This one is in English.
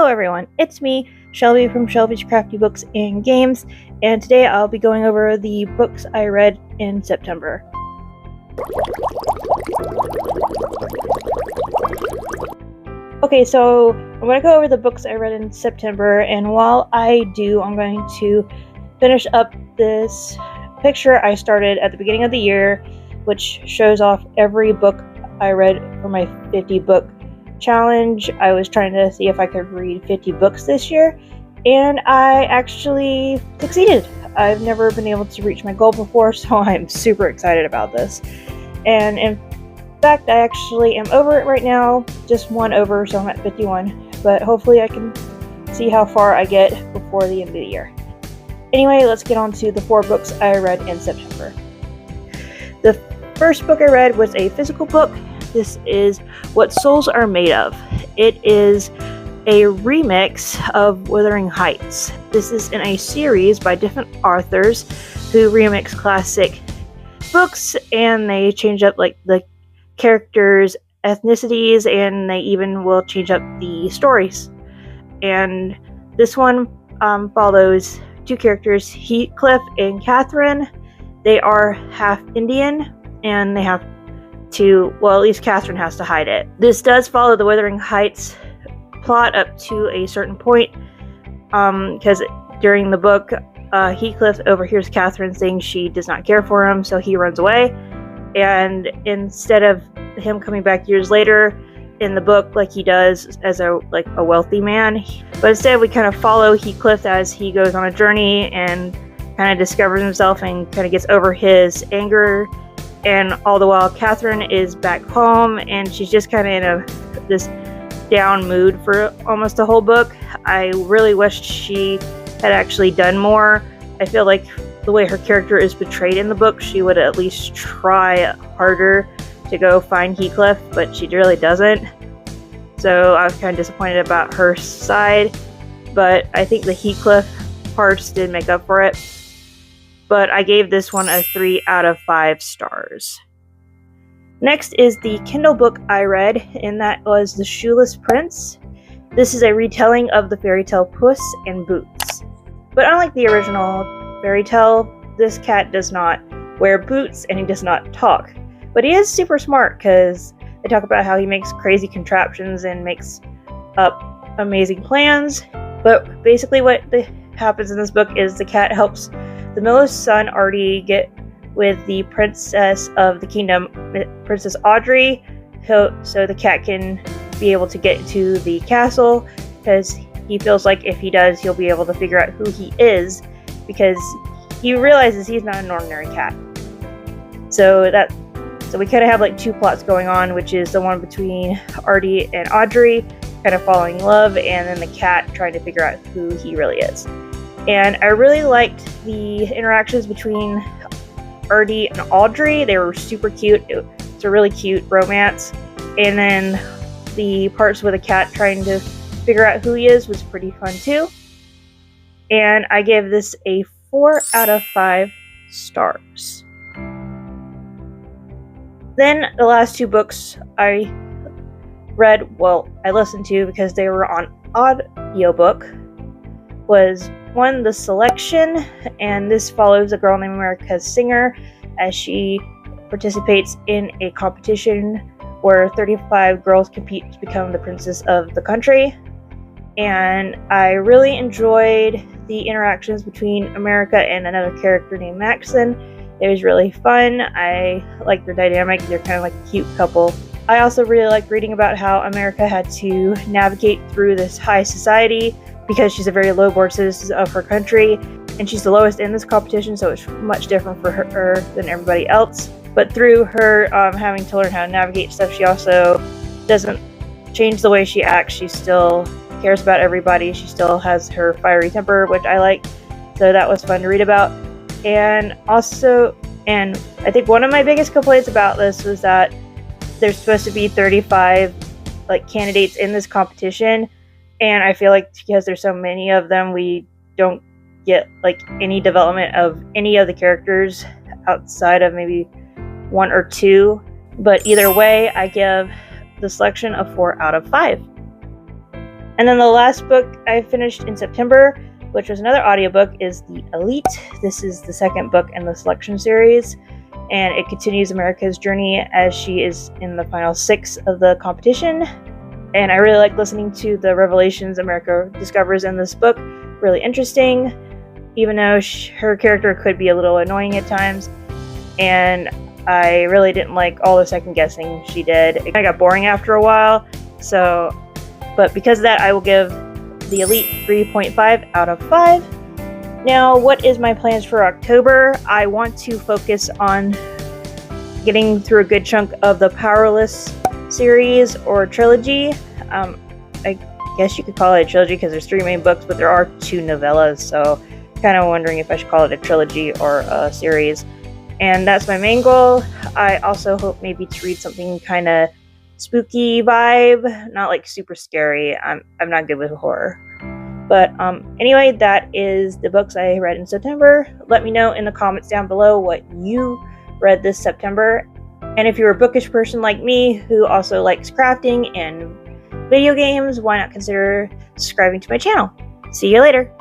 everyone, it's me, Shelby from Shelby's Crafty Books and Games, and today I'll be going over the books I read in September. Okay, so I'm going to go over the books I read in September, and while I do, I'm going to finish up this picture I started at the beginning of the year, which shows off every book I read for my 50 book challenge. I was trying to see if I could read 50 books this year, and I actually succeeded. I've never been able to reach my goal before, so I'm super excited about this. And in fact, I actually am over it right now, just one over, so I'm at 51, but hopefully I can see how far I get before the end of the year. Anyway, let's get on to the 4 books I read in September. The first book I read was a physical book. This is What Souls Are Made Of. It is a remix of Wuthering Heights. This is in a series by different authors who remix classic books, and they change up like the characters' ethnicities, and they even will change up the stories. And this one follows 2 characters, Heathcliff and Catherine. They are half Indian, and they have to, well, at least Catherine has to hide it. This does follow the Wuthering Heights plot up to a certain point, because during the book, Heathcliff overhears Catherine saying she does not care for him, so he runs away. And instead of him coming back years later in the book like he does as a wealthy man, but instead we kind of follow Heathcliff as he goes on a journey and kind of discovers himself and kind of gets over his anger. And all the while, Catherine is back home, and she's just kind of in this down mood for almost the whole book. I really wished she had actually done more. I feel like the way her character is portrayed in the book, she would at least try harder to go find Heathcliff, but she really doesn't. So I was kind of disappointed about her side, but I think the Heathcliff parts did make up for it. But I gave this one a 3 out of 5 stars. Next is the Kindle book I read, and that was The Shoeless Prince. This is a retelling of the fairy tale Puss in Boots. But unlike the original fairy tale, this cat does not wear boots and he does not talk. But he is super smart, because they talk about how he makes crazy contraptions and makes up amazing plans. But basically what happens in this book is the cat helps the miller's son Artie get with the princess of the kingdom, Princess Audrey, so the cat can be able to get to the castle, because he feels like if he does, he'll be able to figure out who he is, because he realizes he's not an ordinary cat. So we kind of have like 2 plots going on, which is the one between Artie and Audrey kind of falling in love, and then the cat trying to figure out who he really is. And I really liked the interactions between Artie and Audrey. They were super cute. It's a really cute romance. And then the parts with the cat trying to figure out who he is was pretty fun too. And I gave this a 4 out of 5 stars. Then the last 2 books I read, well, I listened to because they were on audiobook, was one, The Selection, and this follows a girl named America's Singer as she participates in a competition where 35 girls compete to become the princess of the country. And I really enjoyed the interactions between America and another character named Maxon. It was really fun. I like their dynamic. They're kind of like a cute couple. I also really like reading about how America had to navigate through this high society, because she's a very low-born citizen of her country, and she's the lowest in this competition, so it's much different for her than everybody else. But through her having to learn how to navigate stuff, she also doesn't change the way she acts. She still cares about everybody. She still has her fiery temper, which I like, so that was fun to read about. And I think one of my biggest complaints about this was that there's supposed to be 35 candidates in this competition, and I feel like because there's so many of them, we don't get any development of any of the characters outside of maybe 1 or 2. But either way, I give The Selection a 4 out of 5. And then the last book I finished in September, which was another audiobook, is The Elite. This is the second book in the selection series, and it continues America's journey as she is in the final 6 of the competition. And I really like listening to the revelations America discovers in this book. Really interesting, even though her character could be a little annoying at times. And I really didn't like all the second guessing she did. It kind of got boring after a while. But because of that, I will give The Elite 3.5 out of 5. Now, what is my plans for October? I want to focus on getting through a good chunk of the Powerless series or trilogy. I guess you could call it a trilogy because there's 3 main books, but there are 2 novellas, so kind of wondering if I should call it a trilogy or a series. And that's my main goal. I also hope maybe to read something kind of spooky vibe, not like super scary. I'm not good with horror. But anyway, that is the books I read in September. Let me know in the comments down below what you read this September. And if you're a bookish person like me who also likes crafting and video games, why not consider subscribing to my channel? See you later.